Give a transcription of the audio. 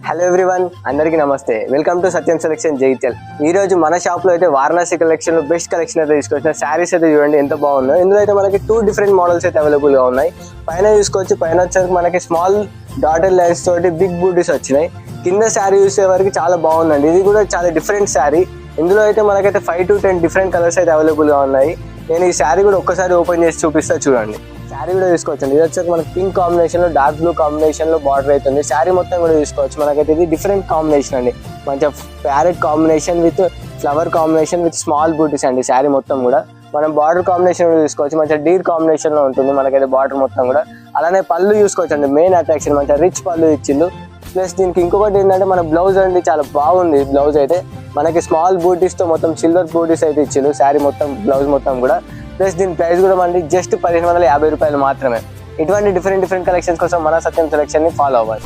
Hello everyone, అందరికీ నమస్తే. Welcome to Satyam selection జైత్యాల్. ఈ రోజు మన షాప్లో అయితే వారణాసి కలెక్షన్లో బెస్ట్ కలెక్షన్ అయితే తీసుకొచ్చిన శారీస్ అయితే చూడండి ఎంత బాగుందో. ఇందులో అయితే మనకి 2 డిఫరెంట్ మోడల్స్ అయితే అవైలబుల్గా ఉన్నాయి. పైన చూసుకోవచ్చు, పైన వచ్చేసరికి మనకి స్మాల్ డాటర్ లైన్స్ తోటి బిగ్ బూటీస్ వచ్చినాయి. కింద శారీ చూసే వరకు చాలా బాగుందండి. ఇది కూడా చాలా డిఫరెంట్ శారీ. ఇందులో అయితే మనకైతే 5 to 10 డిఫరెంట్ కలర్స్ అయితే అవైలబుల్గా ఉన్నాయి. నేను ఈ శారీ కూడా ఒక్కసారి ఓపెన్ చేసి చూపిస్తా చూడండి. శారీ కూడా తీసుకోవచ్చు. ఇది వచ్చేసి మనకి పింక్ కాంబినేషన్ లో డార్క్ బ్లూ కాంబినేషన్ లో బార్డర్ అవుతుంది. శారీ మొత్తం కూడా తీసుకోవచ్చు. మనకైతే ఇది డిఫరెంట్ కాంబినేషన్ అండి. మంచిగా parrot combination with flower combination with small booties అండి. శారీ మొత్తం కూడా మనం బార్డర్ కాంబినేషన్ కూడా తీసుకోవచ్చు. మంచిగా డీర్ కాంబినేషన్ లో ఉంటుంది మనకైతే బార్డర్ మొత్తం కూడా. అలానే పళ్ళు చూసుకోవచ్చు అండి. మెయిన్ అట్రాక్షన్ మంచిగా రిచ్ పళ్ళు ఇచ్చిండు. ప్లస్ దీనికి ఇంకొకటి ఏంటంటే మన బ్లౌజ్ అండి చాలా బాగుంది. బ్లౌజ్ అయితే మనకి స్మాల్ బూటీస్ తో మొత్తం సిల్వర్ బూటీస్ అయితే ఇచ్చిండు శారీ మొత్తం బ్లౌజ్ మొత్తం కూడా. ప్లస్ దీని ప్రైస్ కూడా మనకి జస్ట్ 1550 రూపాయలు మాత్రమే. ఇటువంటి డిఫరెంట్ కలెక్షన్స్ కోసం మన సత్యం సెలెక్షన్ ని ఫాలో అవ్వాలి.